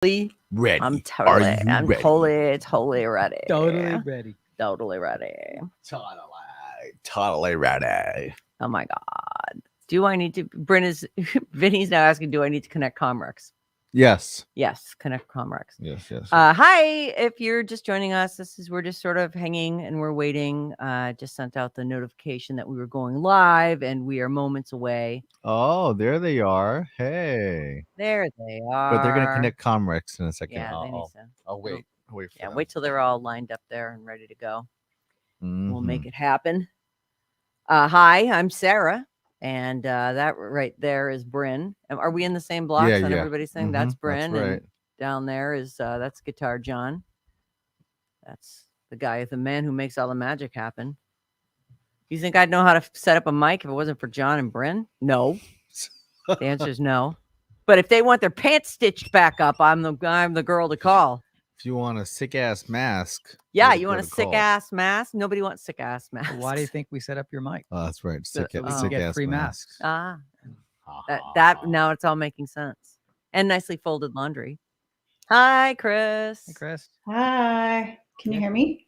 ready? I'm Are totally, you I'm ready? totally ready. Totally ready. Totally ready. Totally ready. Oh my God. Do I need to? Bryn is Vinny's now asking, do I need to connect Comrex? Yes. Yes, connect Comrex. Yes. Hi, if you're just joining us, we're just sort of hanging and we're waiting. Just sent out the notification that we were going live and we are moments away. Oh, there they are. Hey. There they are. But they're gonna connect Comrex in a second. Yeah, they need to. I'll wait. I'll wait for Yeah, them. wait till they're all lined up there and ready to go. We'll make Mhm. it happen. Hi, I'm Sarah. And that right there is Bryn. Are we in the same blocks on everybody's thing? That's Bryn. That's right. And down there is that's Guitar John. That's the guy, the man who makes all the magic happen. You think I'd know how to set up a mic if it wasn't for John and Bryn? No. The answer is no. But if they want their pants stitched back up, I'm the girl to call. If you want a sick ass mask. Yeah, you want a sick ass mask? Nobody wants sick ass masks. Why do you think we set up your mic? Oh, that's right. Sick, So we can sick get ass free masks. masks. That now it's all making sense. And nicely folded laundry. Hi, Chris. Hey, Chris. Hi. Can you hear me?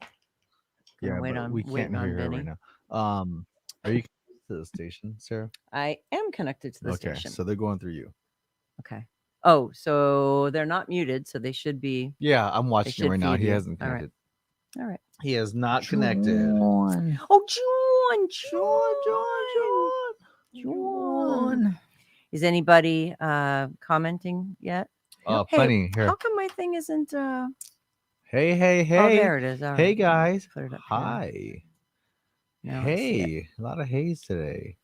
Yeah, wait but on, we can't waiting hear on her Vinnie. right now. Are you connected to the station, Sarah? I am connected to the Okay, station. so they're going through you. Okay. Oh, so they're not muted, so they should be. Yeah, I'm watching it right now. feed He you. hasn't All right. connected. All right. He has not connected. Oh, John. Is anybody commenting yet? Hey, Plenty here. how come my thing isn't? Hey. Oh, there it is. All Hey right. guys. Put it up here. Hi. Now I see it. Hey, a lot of haze today.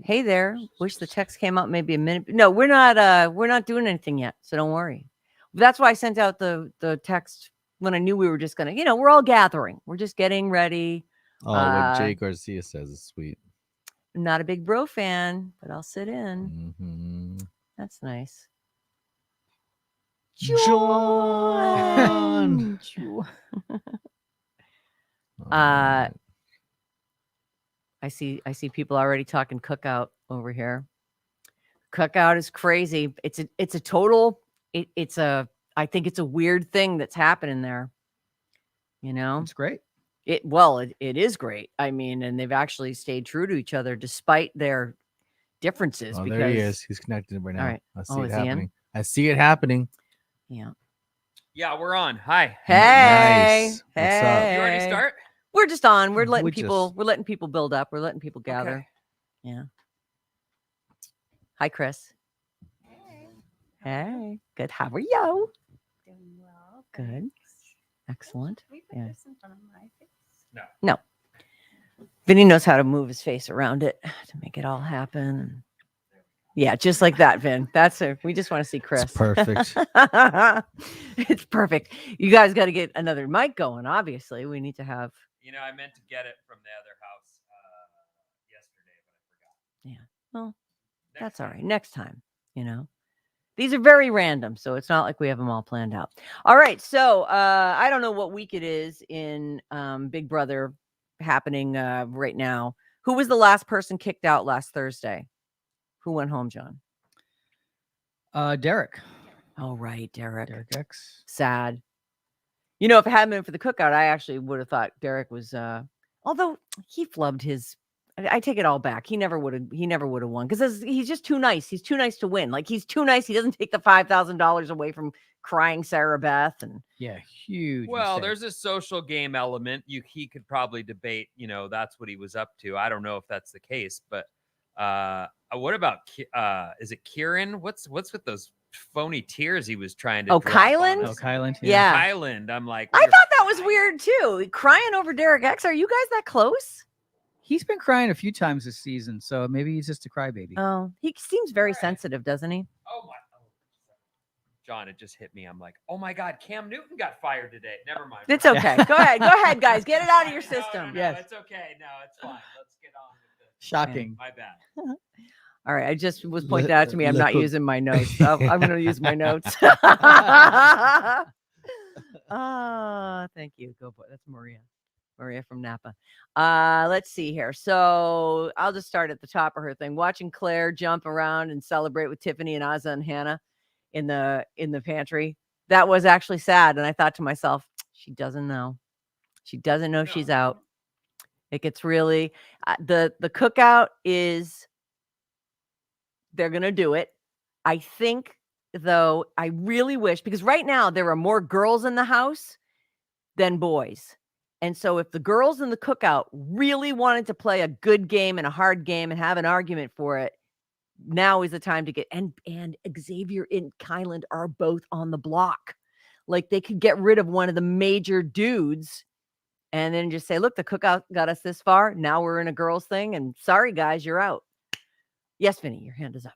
Hey there. Wish the text came out maybe a minute. No, we're not doing anything yet, so don't worry. That's why I sent out the text when I knew we were just gonna, we're all gathering. We're just getting ready. Oh, what Jay Garcia says is sweet. I'm not a big bro fan, but I'll sit in. Mm-hmm. That's nice. John. I see people already talking cookout over here. Cookout is crazy. It's a total. I think it's a weird thing that's happening there. It's great. It is great. I mean, and they've actually stayed true to each other despite their differences. Oh, because there he is. He's connected right now. All right. I see it is he in? happening. I see it happening. Yeah. Yeah, we're on. Hi. Hey. Nice. Hey. What's up? You already start? We're just on. We're letting We people. just- We're letting people build up. We're letting people gather. Okay. Yeah. Hi, Chris. Hey. Good. How are you? Doing well. Good. Excellent. Can we put Yeah. this in front of my face? No. Vinny knows how to move his face around it to make it all happen. Yeah, just like that, Vin. That's it. We just want to see Chris. It's perfect. It's perfect. You guys got to get another mic going. Obviously, we need to have. I meant to get it from the other house yesterday, but I forgot. Yeah. Well, Next that's all time. right. Next time, These are very random, so it's not like we have them all planned out. All right, so I don't know what week it is in Big Brother happening right now. Who was the last person kicked out last Thursday? Who went home, John? Derek. Oh, right, Derek. Derek X. Sad. If it hadn't been for the cookout, I actually would have thought Derek was. Although he flubbed his. I take it all back. He never would have. He never would have won because he's just too nice. He's too nice to win. Like he's too nice. He doesn't take the $5,000 away from crying Sarah Beth and. Yeah, huge. Well, mistake. there's a social game element. He could probably debate, that's what he was up to. I don't know if that's the case, but what about is it Kieran? What's with those phony tears he was trying to drop on Kylan? us? Oh, Kylan. Yeah. Kylan. I'm like, I thought that was weird too. Crying over Derek X. Are you guys that close? He's been crying a few times this season, so maybe he's just a crybaby. Oh, he seems very Right. sensitive, doesn't he? Oh my. John, it just hit me. I'm like, oh my God, Cam Newton got fired today. Never mind. It's okay. Go ahead, guys. Get it out of your No, system. No, Yes. it's okay. No, it's fine. Let's get on with this. Shocking. My bad. All right. I just was pointed out to me. I'm not Look. using my notes. I'm going to use my notes. Thank you. Go boy. That's Maria. Maria from Napa. Let's see here. So I'll just start at the top of her thing. Watching Claire jump around and celebrate with Tiffany and Azza and Hannah in the pantry. That was actually sad. And I thought to myself, she doesn't know. She doesn't know she's out. It gets really the cookout is they're gonna do it. I think though, I really wish because right now there are more girls in the house than boys. And so if the girls in the cookout really wanted to play a good game and a hard game and have an argument for it, now is the time to get and Xavier and Kyland are both on the block. Like they could get rid of one of the major dudes and then just say, look, the cookout got us this far. Now we're in a girls thing. And sorry, guys, you're out. Yes, Vinnie, your hand is up.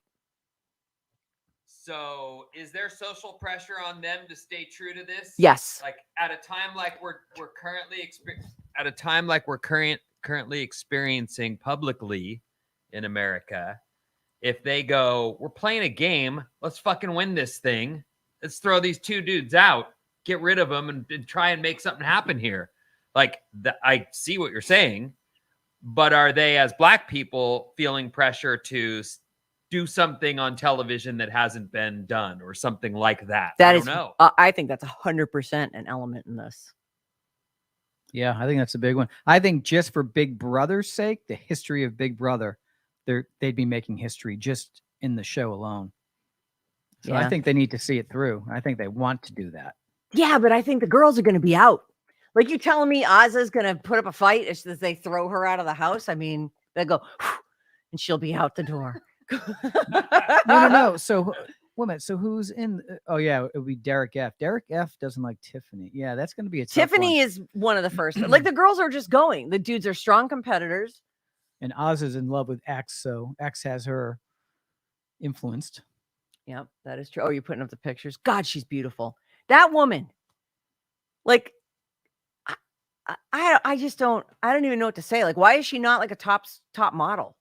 So, is there social pressure on them to stay true to this? Yes. Like at a time like we're currently experiencing publicly in America, if they go, we're playing a game, let's fucking win this thing. Let's throw these two dudes out, get rid of them, and try and make something happen here. Like I see what you're saying, but are they as Black people feeling pressure to do something on television that hasn't been done or something like that? I don't know. I think that's 100% an element in this. Yeah, I think that's a big one. I think just for Big Brother's sake, the history of Big Brother, they'd be making history just in the show alone. So I think they need to see it through. I think they want to do that. Yeah, but I think the girls are going to be out. Like you telling me Ozza's going to put up a fight as they throw her out of the house? I mean, they go, and she'll be out the door. No. So, woman. So who's in? Oh yeah, it would be Derek F. Derek F. doesn't like Tiffany. Yeah, that's going to be a tough Tiffany one. is one of the first. Like the girls are just going. The dudes are strong competitors. And Oz is in love with X, so X has her influenced. Yep, that is true. Oh, you're putting up the pictures. God, she's beautiful. That woman. Like, I just don't. I don't even know what to say. Like, why is she not like a top model?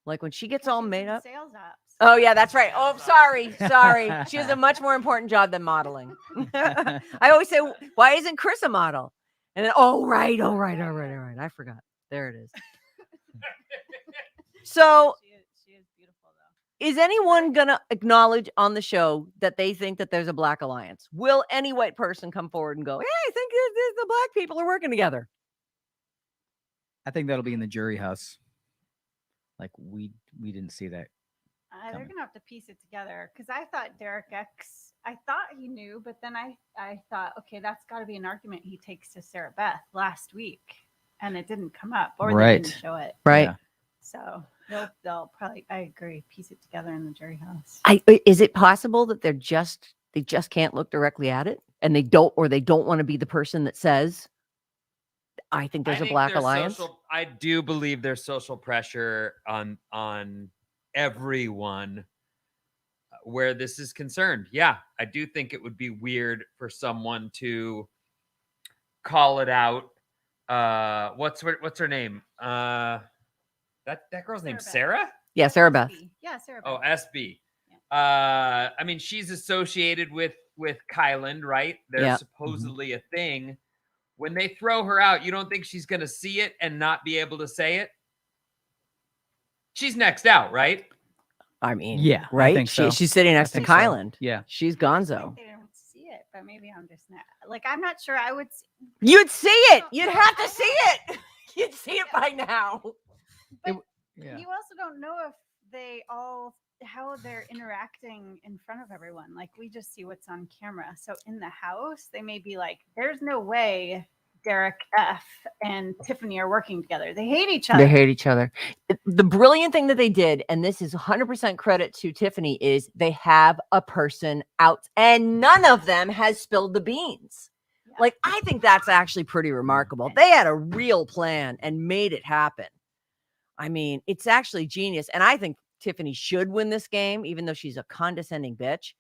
Like when she gets all made up. Sales ops. Oh yeah, that's right. Oh, sorry. She has a much more important job than modeling. I always say, why isn't Cris a model? And then, all right. I forgot. There it is. So, She is beautiful though. is anyone gonna acknowledge on the show that they think that there's a Black alliance? Will any white person come forward and go, "Hey, I think the Black people are working together"? I think that'll be in the jury house. Like we didn't see that. They're coming. gonna have to piece it together because I thought Derek X. I thought he knew, but then I thought, okay, that's got to be an argument he takes to Sarah Beth last week, and it didn't come up, or they didn't show it. Right. Yeah. So they'll probably, I agree, piece it together in the jury house. Is it possible that they just can't look directly at it, and they don't want to be the person that says, "I think there's a Black alliance"? I do believe there's social pressure on everyone where this is concerned. Yeah, I do think it would be weird for someone to call it out. What's her name? That girl's name Sarah? Yeah, Sarah Beth. Yeah, Sarah Beth. Oh, SB. I mean, she's associated with Kyland, right? They're supposedly a thing. When they throw her out, you don't think she's going to see it and not be able to say it? She's next out, right? I mean, yeah, right? I think so. She's sitting next to think so. Kyland. Yeah. She's I gonzo. think they don't see it, but maybe I'm just not. Like, I'm not sure. I would. You'd see it. You'd have to see it. You'd see it by now. But Yeah. you also don't know if they all how they're interacting in front of everyone. Like we just see what's on camera. So in the house, they may be like, "There's no way Derek F and Tiffany are working together. They hate each other." They hate each other. The brilliant thing that they did, and this is 100% credit to Tiffany, is they have a person out, and none of them has spilled the beans. Yeah. Like, I think that's actually pretty remarkable. They had a real plan and made it happen. I mean, it's actually genius. And I think Tiffany should win this game, even though she's a condescending bitch.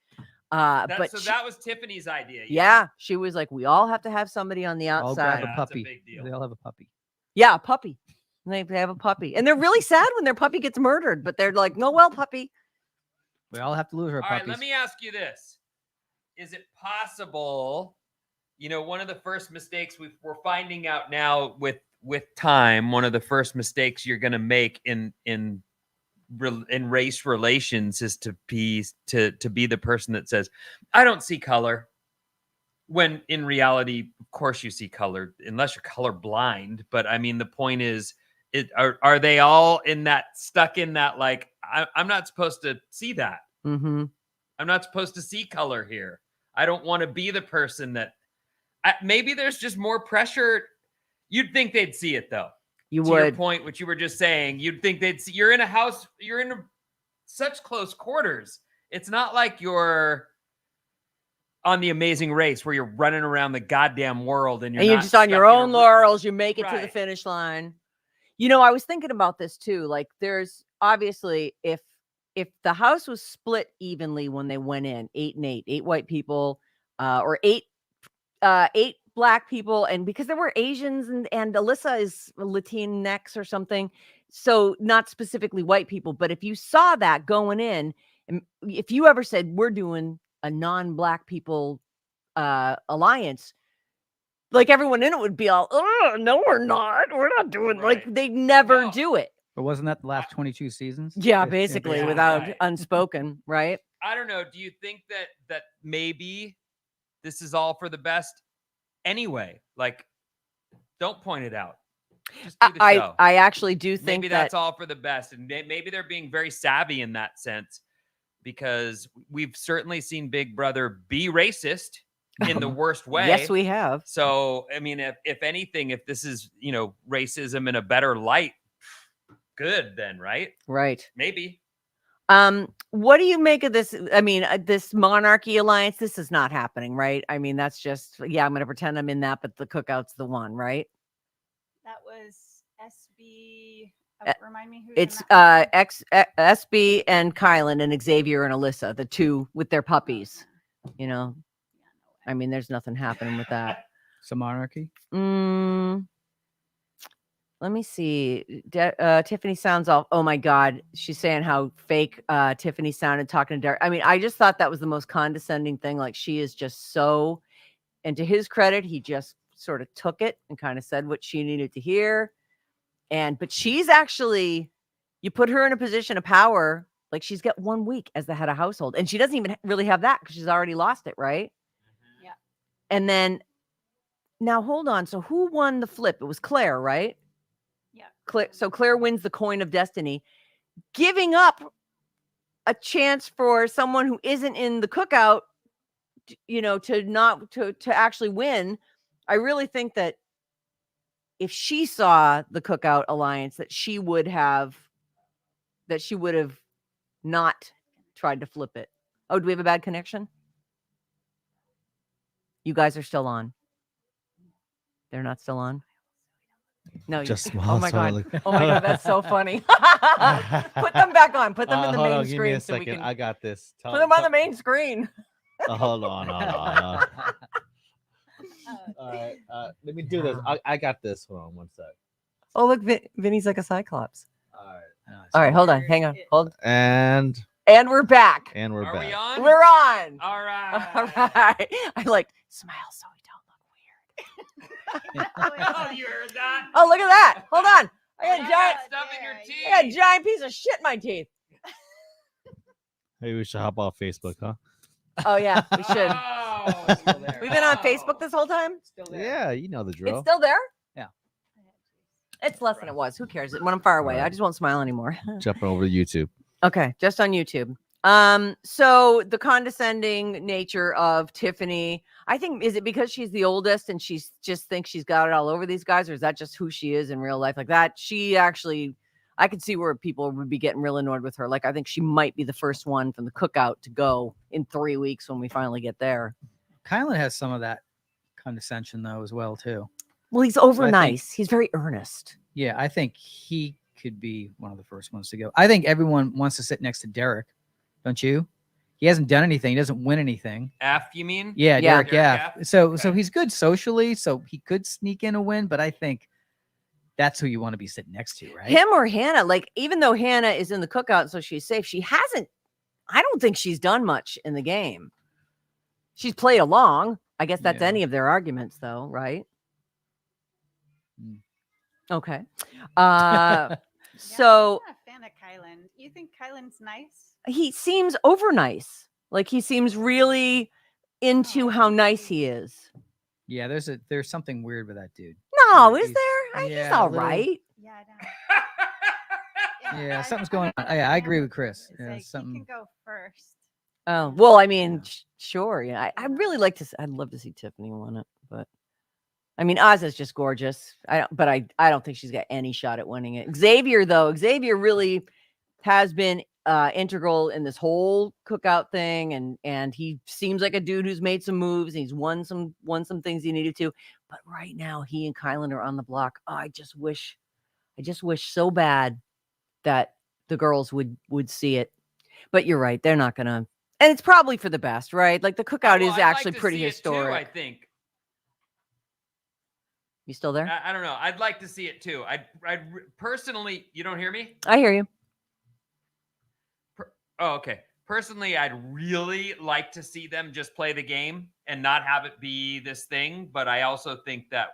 That was Tiffany's idea. Yeah, she was like, we all have to have somebody on the All grab outside. a Yeah, that's a puppy. big deal. They all have a puppy. Yeah, a puppy. They have a puppy. And they're really sad when their puppy gets murdered, but they're like, no, well, puppy. We all have to lose our All right, puppies. let me ask you this. Is it possible, one of the first mistakes we're finding out now with time, one of the first mistakes you're going to make in in race relations is to be the person that says, I don't see color. When in reality, of course you see color, unless you're color blind. But I mean, the point is, are they all stuck in that, like, I'm not supposed to see that. Mm-hmm. I'm not supposed to see color here. I don't want to be the person that maybe there's just more pressure. You'd think they'd see it though. You to would. your point, what you were just saying, you'd think they'd see. You're in a house. You're in such close quarters. It's not like you're on The Amazing Race where you're running around the goddamn world and you're just on your stuck in own laurels. You make it to the Right. finish line. You know, I was thinking about this too. Like, there's obviously, if the house was split evenly when they went in, 8 and 8, 8 white people, or 8 black people, and because there were Asians and Alyssa is Latinx or something, so not specifically white people, but if you saw that going in, and if you ever said we're doing a non-black people alliance, like everyone in it would be all, oh no, we're not doing like Right. they never No. do it. But wasn't that the last 22 seasons? Yeah, If- basically, Yeah, without right. unspoken, right? I don't know. Do you think that maybe this is all for the best anyway? Like, don't point it out. Just do the show. I actually do think Maybe that that's all for the best, and maybe they're being very savvy in that sense, because we've certainly seen Big Brother be racist in the worst way. yes, we have. So, I mean, if anything, if this is, racism in a better light, good then, right? Right. Maybe. What do you make of this? I mean, this monarchy alliance, this is not happening, right? I mean, that's just, yeah, I'm going to pretend I'm in that, but the cookout's the one, right? That was SB. Remind me who's It's in that one? SB and Kylan and Xavier and Alyssa, the two with their puppies. You know, Yeah, no way. I mean, there's nothing happening with that. Some monarchy. Let me see. Tiffany sounds off. Oh my God. She's saying how fake Tiffany sounded talking to Derek. I mean, I just thought that was the most condescending thing. Like, she is just so, and to his credit, he just sort of took it and kind of said what she needed to hear. But she's actually, you put her in a position of power. Like, she's got 1 week as the head of household, and she doesn't even really have that because she's already lost it. Right. Yeah. And then now hold on. So who won the flip? It was Claire, right? Yeah. So Claire wins the coin of destiny, giving up a chance for someone who isn't in the cookout, to actually win. I really think that if she saw the cookout alliance, that she would have not tried to flip it. Oh, do we have a bad connection? You guys are still on. They're not still on. No, Just oh small. my so god! like- Oh my god, that's so funny. Put them back on. Put them in the hold main on, give me screen a so we second. can I got this. put them on the main screen. Hold on. All Oh, right. Let me do this. I got this. Hold on 1 sec. Oh look, Vinny's like a cyclops. All right. All right, hold on, hang on, hold. And And we're back. we're Are back. we on? We're on. All right. All right. I like smile so we don't look weird. Oh, you heard that? Oh, look at that. Hold on. I got a You giant. got stuff in your Yeah, teeth. I got a giant piece of shit in my teeth. Maybe we should hop off Facebook, huh? Oh yeah, we should. Oh, it's still there. We've been on Oh. Facebook this whole time. Yeah, you know the drill. It's still there. Yeah. It's less than it was. Who cares? When I'm far away, I just won't smile anymore. Jumping over to YouTube. Okay, just on YouTube. So the condescending nature of Tiffany, I think, is it because she's the oldest and she's just thinks she's got it all over these guys, or is that just who she is in real life? Like that, she actually, I could see where people would be getting real annoyed with her. Like, I think she might be the first one from the cookout to go in 3 weeks when we finally get there. Kylan has some of that condescension though as well too. Well, he's over I think- nice. He's very earnest. Yeah, I think he could be one of the first ones to go. I think everyone wants to sit next to Derek, don't you? He hasn't done anything. He doesn't win anything. F, you mean? Yeah, Yeah. Derek. Yeah. Derek F? So Okay. he's good socially, so he could sneak in a win. But I think that's who you want to be sitting next to, right? Him or Hannah, like, even though Hannah is in the cookout, so she's safe, she hasn't, I don't think she's done much in the game. She's played along. I guess that's Yeah. any of their arguments, though, right? Mm. Okay. Yeah, So, I'm not a fan of Kylan. You think Kylan's nice? He seems over nice. Like he seems really into how nice he is. Yeah, there's something weird with that dude. No, He's- is there? He's yeah, a all little- right. Yeah, I know. Yeah, I- something's I'm going a on. big Yeah, I fan agree of with Chris. his. Yeah, Like, he something. can go first. Oh well, I mean, Yeah. sure. Yeah, I'd really like to. I'd love to see Tiffany win it, but I mean, Oz is just gorgeous. I don't think she's got any shot at winning it. Xavier though, Xavier really has been integral in this whole cookout thing, and he seems like a dude who's made some moves. And he's won some things he needed to, but right now he and Kylan are on the block. Oh, I just wish so bad that the girls would see it. But you're right, they're not gonna, and it's probably for the best, right? Like the cookout is I'd actually like to pretty see it historic. too, I think. You still there? I don't know. I'd like to see it too. I personally, you don't hear me? I hear you. Oh, okay. Personally, I'd really like to see them just play the game and not have it be this thing. But I also think that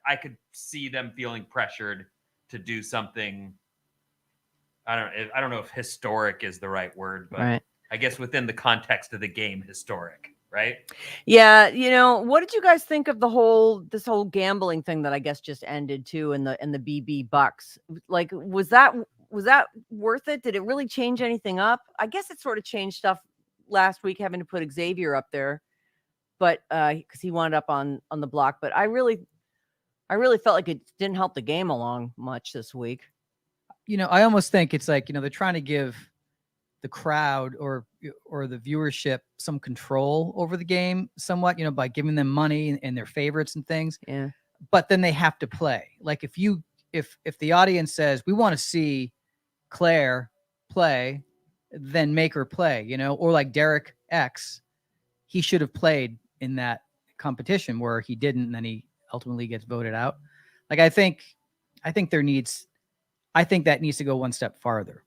I could see them feeling pressured to do something. I don't know if historic is the right word, but Right. I guess within the context of the game, historic, right? Yeah, what did you guys think of this whole gambling thing that I guess just ended too in the BB Bucks? Like, was that worth it? Did it really change anything up? I guess it sort of changed stuff last week having to put Xavier up there, but because he wound up on the block. But I really felt like it didn't help the game along much this week. I almost think it's like, they're trying to give the crowd or the viewership some control over the game somewhat, by giving them money and their favorites and things. Yeah. But then they have to play. Like if the audience says, we want to see Claire play, then make her play, or like Derek X, he should have played in that competition where he didn't, and then he ultimately gets voted out. Like, I think that needs to go one step farther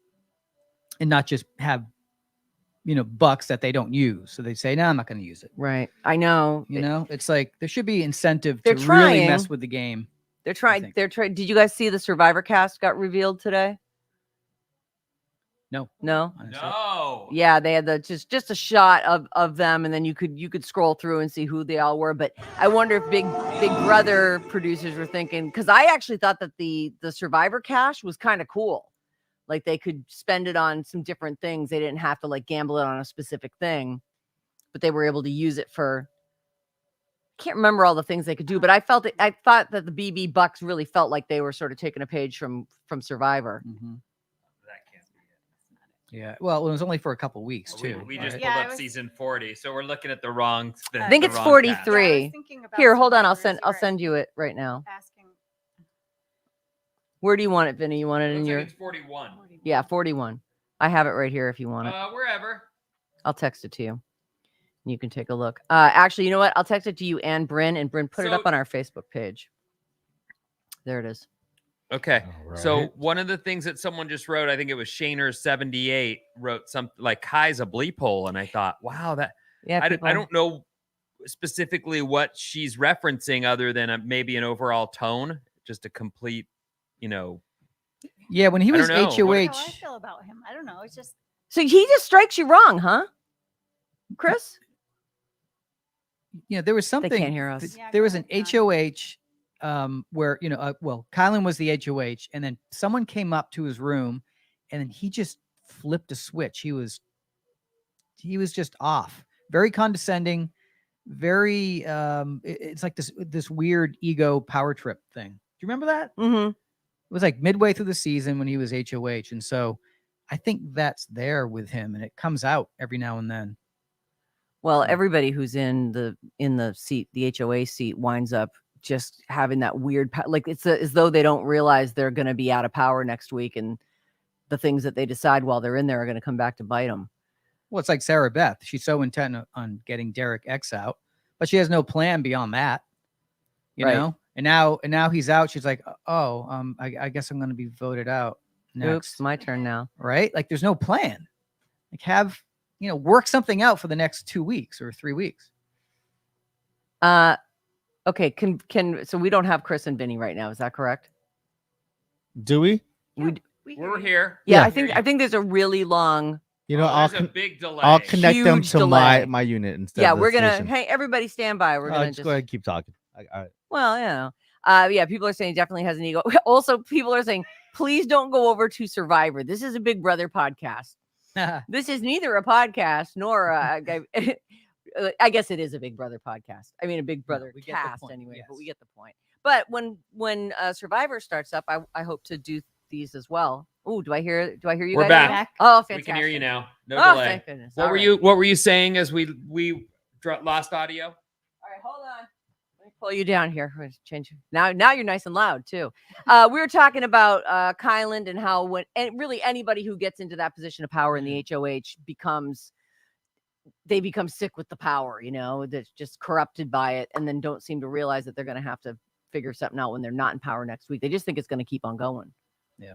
and not just have, bucks that they don't use. So they say, no, I'm not going to use it. Right. I know. It's like there should be incentive They're to really trying. mess with the game. They're trying. think. They're trying. Did you guys see the Survivor cast got revealed today? No. No. No. Yeah, they had just a shot of them, and then you could scroll through and see who they all were. But I wonder if Big Brother producers were thinking, because I actually thought that the Survivor cash was kind of cool. Like they could spend it on some different things. They didn't have to like gamble it on a specific thing, but they were able to use it for. I can't remember all the things they could do, but I thought that the BB Bucks really felt like they were sort of taking a page from Survivor. Mm-hmm. That can't be it. Yeah. Well, it was only for a couple weeks We, too. we right? just Yeah, pulled I up was- season 40, so we're looking at the wrong. I think the it's wrong 43. cast. Yeah, I was thinking about Here, hold on. I'll Survivors. send You you it right now. were asking. Where do you want it, Vinny? You want it in Looks your? like it's 41. Yeah, 41. I have it right here if you want it. Wherever. I'll text it to you. You can take a look. Actually, you know what? I'll text it to you and Bryn put it up So- on our Facebook page. There it is. Okay. All So right. one of the things that someone just wrote, I think it was Shaner78, wrote something like Kai's a bleep hole. And I thought, wow, that Yeah, I don't know specifically what she's referencing other than maybe an overall tone, just a complete, Yeah. When he I was don't know. That's how I HOH, feel about him. I don't know. It's just So he just strikes you wrong, huh, Chris? there was something. They can't hear us. Yeah, There go was an ahead, John. HOH where Kylan was the HOH, and then someone came up to his room, and then he just flipped a switch. He was just off, very condescending, very it's like this weird ego power trip thing. Do you remember that? Mm-hmm. It was like midway through the season when he was HOH, and so I think that's there with him, and it comes out every now and then. Well, Yeah. everybody who's in the seat, the HOA seat, winds up just having that weird, like it's as though they don't realize they're going to be out of power next week, and the things that they decide while they're in there are going to come back to bite them. Well, it's like Sarah Beth. She's so intent on getting Derek X out, but she has no plan beyond that. You Right. know? And now he's out. She's like, I guess I'm going to be voted out next. Oops, my turn now. Right? Like there's no plan. Like have, work something out for the next 2 weeks or 3 weeks. Okay. So we don't have Chris and Vinny right now. Is that correct? Do we? We're here. Yeah, Yeah. I think there's a really long. You know, There's a big delay. I'll connect them Huge to delay. my unit instead. Yeah, of the we're gonna. station. Hey, everybody, stand by. We're gonna just go ahead and keep talking. All right. Well, yeah. Yeah, people are saying he definitely has an ego. Also, people are saying, please don't go over to Survivor. This is a Big Brother podcast. This is neither a podcast nor I guess it is a Big Brother podcast. I mean, a Big Brother we get the cast point, anyway, but we yes. get the point. But when Survivor starts up, I hope to do these as well. Oh, do I hear you We're guys? back. Back. Oh, fantastic. We can hear you now. No Oh, delay. thank goodness. What All were right. What were you saying as we lost audio? All right, hold on. Let me pull you down here. We're gonna change. Now you're nice and loud too. We were talking about Kyland and how and really anybody who gets into that position of power in the HOH become sick with the power, that's just corrupted by it, and then don't seem to realize that they're going to have to figure something out when they're not in power next week. They just think it's going to keep on going. Yeah.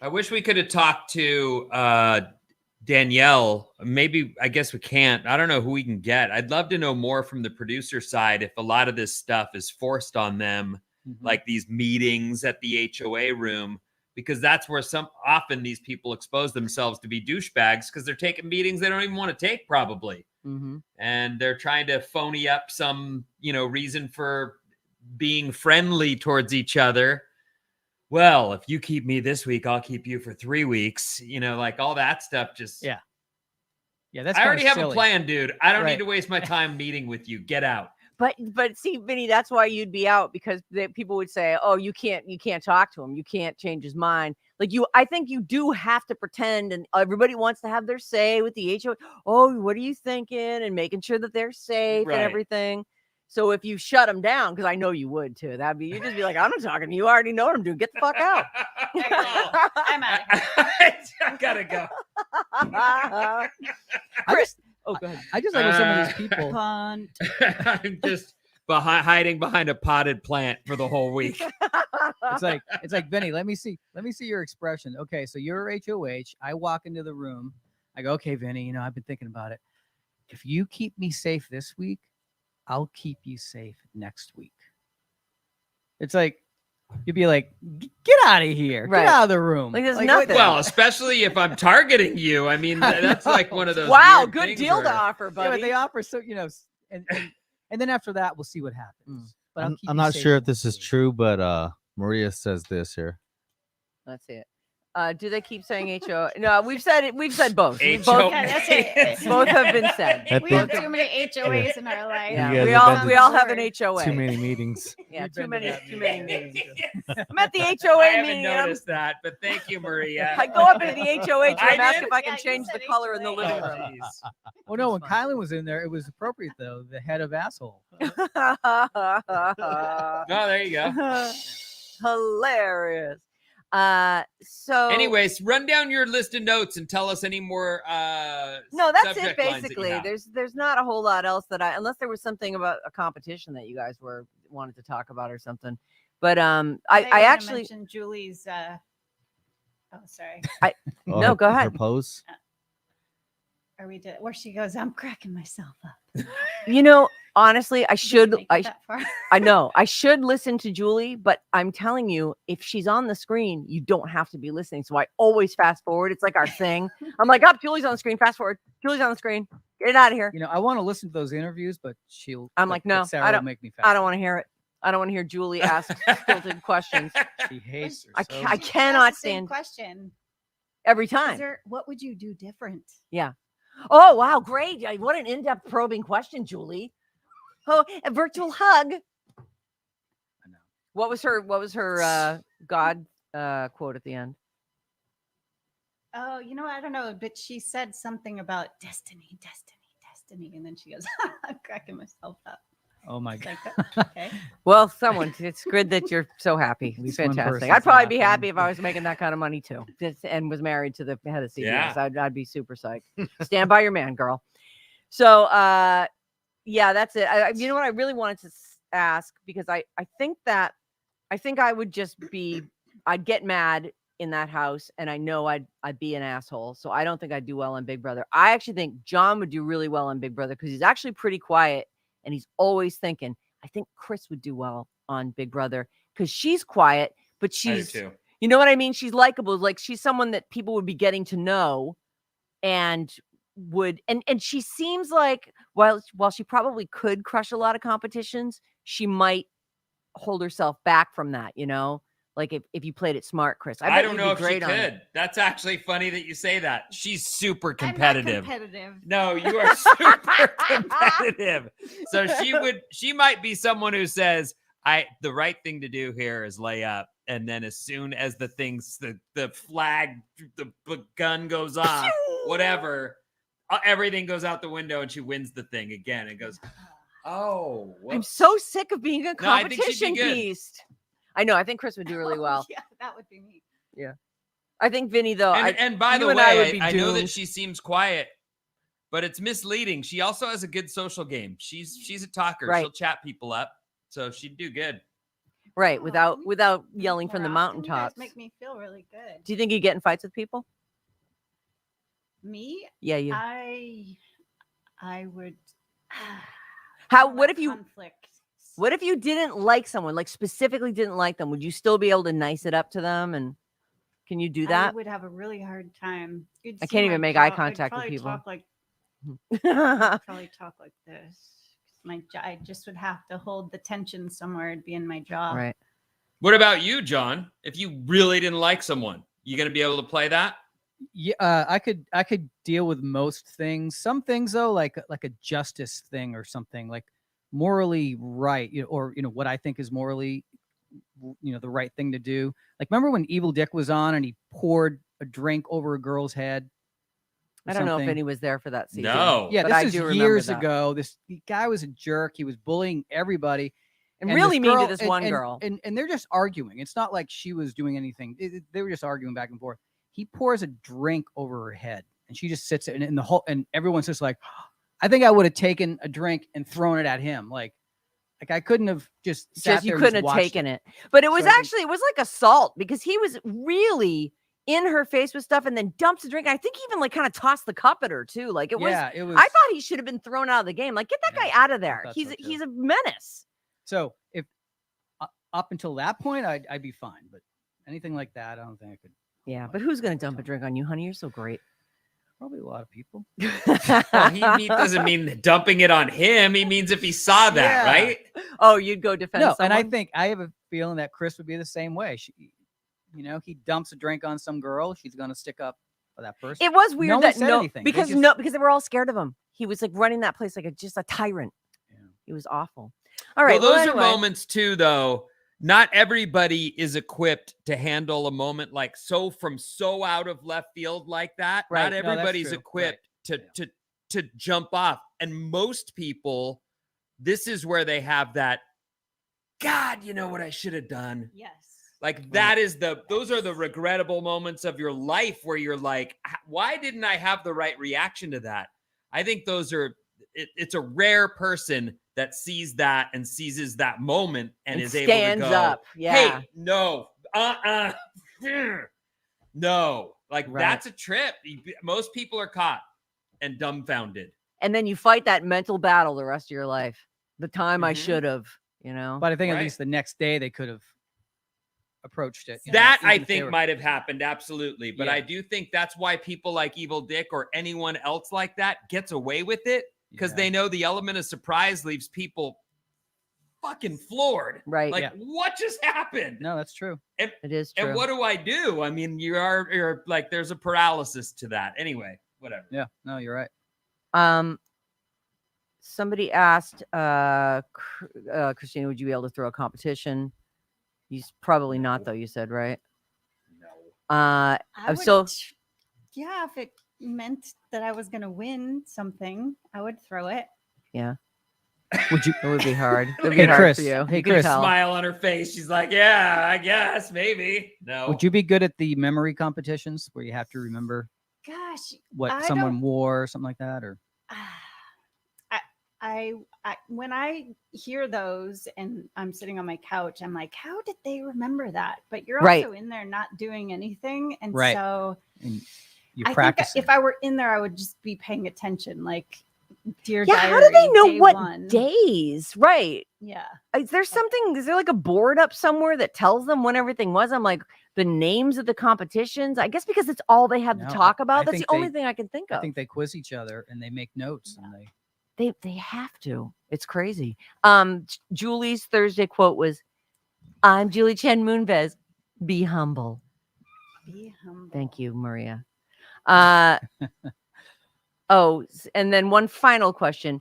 I wish we could have talked to Danielle. Maybe, I guess we can't. I don't know who we can get. I'd love to know more from the producer side if a lot of this stuff is forced on them, like these meetings at the HOA room, because that's where often these people expose themselves to be douchebags because they're taking meetings they don't even want to take probably. And they're trying to phony up some, reason for being friendly towards each other. Well, if you keep me this week, I'll keep you for 3 weeks. Like all that stuff. Just Yeah, that's. I already have silly. a plan, dude. I don't Right. need to waste my time meeting with you. Get out. But see, Vinny, that's why you'd be out, because people would say, "Oh, you can't talk to him. You can't change his mind." I think you do have to pretend, and everybody wants to have their say with the HOA. Oh, what are you thinking? And making sure that they're safe Right. and everything. So if you shut them down, because I know you would too, you'd just be like, "I'm not talking to you. I already know what I'm doing. Get the fuck out." I'm out. I gotta go. Chris, oh, go ahead. I just like with some of these people. Punt. I'm just hiding behind a potted plant for the whole week. It's like Vinny. Let me see your expression. Okay, so you're HOH. I walk into the room. I go, okay, Vinny. I've been thinking about it. If you keep me safe this week, I'll keep you safe next week. It's like you'd be like, get out of here, Right. get out of the room. Like, there's what nothing. the- Well, especially if I'm targeting you. I mean, that's like one of those. Wow, weird good things deal where- to offer, yeah, buddy. but they offer so and then after that we'll see what happens. But I'll keep I'm you not safe sure if next this is week. true, but Maria says this here. Let's see it. Do they keep saying HO? No, we've said it. We've said both. HO. Both, Yeah, that's it. both have been said. I We think have too many HOAs in our life. Yeah, You guys we have all been we to all have an HOA. too many meetings. Yeah, We've too been to many that meetings. meeting. I'm at the I HOA haven't meeting. And noticed that, but thank you, Maria. I go up into the HOH and I I'm asking did? if I can Yeah, you change the said color in the HOA. living Oh, room. jeez. Oh no, when It's fine. Kylan was in there, it was appropriate though. The head of asshole. No, there you go. Hilarious. So Anyways, run down your list of notes and tell us any more. no, that's it subject lines that you basically. have. There's not a whole lot else unless there was something about a competition that you guys wanted to talk about or something. But I actually mentioned Julie's. Oh, sorry. No, her- go Her ahead. pose. Are we did where she goes? I'm cracking myself up. honestly, I should. Make it that far. I know I should listen to Julie, but I'm telling you, if she's on the screen, you don't have to be listening. So I always fast forward. It's like our thing. I'm like, up, Julie's on the screen. Fast forward. Julie's on the screen. Get it out of here. I want to listen to those interviews, but I'm like, no, Sarah I will don't- make me. I don't want to hear it. I don't want to hear Julie ask stilted questions She hates her. I so ca- I much. She cannot asked the same stand- question. every Is time. what would you do different? Oh, wow. Great. Yeah, what an in-depth probing question, Julie. Oh, a virtual hug. I know. What was her God quote at the end? Oh, I don't know, but she said something about destiny, and then she goes, "I'm cracking myself up." Oh my It's god. like, okay. Well, it's good that you're so happy. At It's least one fantastic. person's I'd probably be laughing. happy if I was making that kind of money too, and was married to the head of CBS. Yeah. I'd be super psyched. Stand by your man, girl. So, yeah, that's it. You know what I really wanted to ask, because I think I would just I'd get mad in that house, and I know I'd be an asshole. So I don't think I'd do well on Big Brother. I actually think John would do really well on Big Brother because he's actually pretty quiet. And he's always thinking. I think Chris would do well on Big Brother because she's quiet, but I do she's too. You know what I mean? She's likable. Like she's someone that people would be getting to know, and she seems like while she probably could crush a lot of competitions, she might hold herself back from that. You know, like if you played it smart, Chris. I bet don't you'd know be if she great on it. could. That's actually funny that you say that. She's super I'm not competitive. competitive. No, you are super competitive. So she might be someone who says, the right thing to do here is lay up. And then as soon as the flag, the gun goes off, whatever, everything goes out the window and she wins the thing again. It goes, oh, I'm whoops. so sick of being a No, I think she'd be competition good. beast. I know. I think Chris would do really well. Yeah, that would be me. I think Vinny, though. And by the you and I would way, be I know that doomed. she seems quiet, but it's misleading. She also has a good social game. She's a talker. Right. She'll chat people up, so she'd do good. Right, Oh, without yelling from the more often, you guys mountaintops. make me feel really good. Do you think you get in fights with people? Me? Yeah, you. I would. How? I What like if you? conflict. What if you didn't like someone, like specifically didn't like them? Would you still be able to nice it up to them? And can you do I that? would have a really hard time. You'd I see can't my even make eye jaw- I'd contact with probably people. Talk like, I'd probably talk like this. I just would have to hold the tension somewhere. It'd be in my jaw. Right. What about you, John? If you really didn't like someone, you gonna be able to play that? Yeah, I could deal with most things. Some things though, like a justice thing or something, like morally right, or what I think is morally, the right thing to do. Like, remember when Evil Dick was on and he poured a drink over a girl's head? I don't know if something? Vinny was there for that season. No. Yeah, but this I is do remember years that. ago. The guy was a jerk. He was bullying everybody. And this really mean to girl- this and- one and- girl. And they're just arguing. It's not like she was doing anything. They were just arguing back and forth. He pours a drink over her head, and she just sits there, and everyone's just like, I think I would have taken a drink and thrown it at him. Like I couldn't have just sat Just you there and couldn't just have watched taken it. But it was So I think- actually, it was like assault because he was really in her face with stuff and then dumps the drink. I think he even like kind of tossed the cup at her too. Like it was, Yeah, it was. I thought he should have been thrown out of the game. Like, get that Yeah, guy out of there. thought He's so, too. he's a menace. So if up until that point, I'd be fine. But anything like that, I don't think I could. Yeah, but who's gonna dump a drink on you, honey? You're so great. Probably a lot of people. Well, he doesn't mean dumping it on him. He means if he saw that, Yeah. right? Oh, you'd go defend No, someone? and I think I have a feeling that Chris would be the same way. He dumps a drink on some girl, she's gonna stick up for that person. it was weird No one that said anything. They because just- because they were all scared of him. He was like running that place like just a tyrant. Yeah. He was awful. All right, Well, those anyway. are moments too, though. Not everybody is equipped to handle a moment like from so out of left field like that. Right. Not No, that's everybody's true. equipped Right. to jump off. And most people, this is where they have that, God, you know what I should have done? Yes. Like that is those are the regrettable moments of your life where you're like, why didn't I have the right reaction to that? I think it's a rare person that sees that and seizes that moment and is able to stands go, up. Yeah. hey, no, no, like Right. that's a trip. Most people are caught and dumbfounded. And then you fight that mental battle the rest of your life. The time I Mhm. should have, But I think Right. at least the next day they could have approached it. That even I if they think were- might have happened, absolutely. But Yeah. I do think that's why people like Evil Dick or anyone else like that gets away with it because Yeah. they know the element of surprise leaves people fucking floored. right. Like, Yeah. what just happened? No, that's true. It is true. And what do I do? I mean, you're like, there's a paralysis to that. Anyway, whatever. Yeah, no, you're right. Somebody asked Christina, would you be able to throw a competition? He's probably not, though. You said, right? No. I I'm would, so- yeah, if it meant that I was going to win something, I would throw it. Would you? It would be hard. It would Hey, be hard Chris. for you. Hey, You can Chris. tell. Smile on her face. She's like, yeah, I guess, maybe. No. Would you be good at the memory competitions where you have to remember Gosh, what I someone don't- wore or something like that? Or I when I hear those and I'm sitting on my couch, I'm like, how did they remember that? But you're Right. also in there not doing anything, and Right. so you I practice? think if I were in there, I would just be paying attention, like dear Yeah, diary. how do they know day what one. days? Right. Yeah, Is there something? Is there like a board up somewhere that tells them when everything was? I'm like, the names of the competitions. I guess because it's all they have No, to talk I about. That's the think only they- thing I can think of. I think they quiz each other and they make notes and They have to. It's crazy. Julie's Thursday quote was, "I'm Julie Chen Moonves. Be humble." Be humble. Thank you, Maria. And then one final question.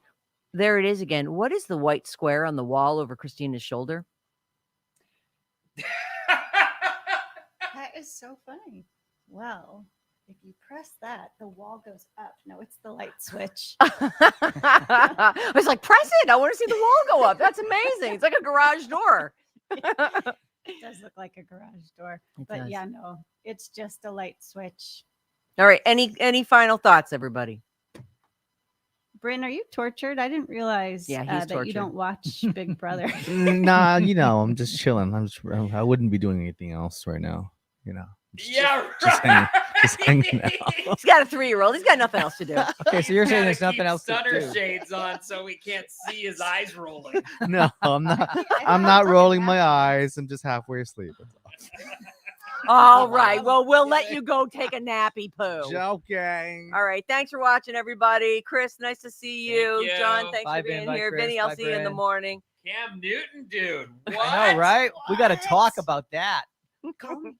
There it is again. What is the white square on the wall over Christina's shoulder? That is so funny. Well, if you press that, the wall goes up. No, it's the light switch. I was like, press it. I want to see the wall go up. That's amazing. It's like a garage door. It does look like a garage door. It But does. yeah, no, it's just a light switch. All right. Any final thoughts, everybody? Bryn, are you tortured? I didn't realize Yeah, he's that tortured. you don't watch Big Brother. Nah, I'm just chilling. I wouldn't be doing anything else right now. Just hanging out. He's got a 3-year-old. He's got nothing else to do. Okay, so you're saying there's nothing Keep else to Stunner do. shades on so we can't see his eyes rolling. No, I'm not. I'm not rolling my eyes. I'm just halfway asleep. All right. Well, we'll let you go take a nappy poo. Joking. All right. Thanks for watching, everybody. Chris, nice to see you. Thank you. John, thanks Bye, for being Ben. Bye, here. Chris. Vinny, I'll Bye, see you in the Bryn. morning. Cam Newton, dude. What? I know, right? We got to talk What? about that. Come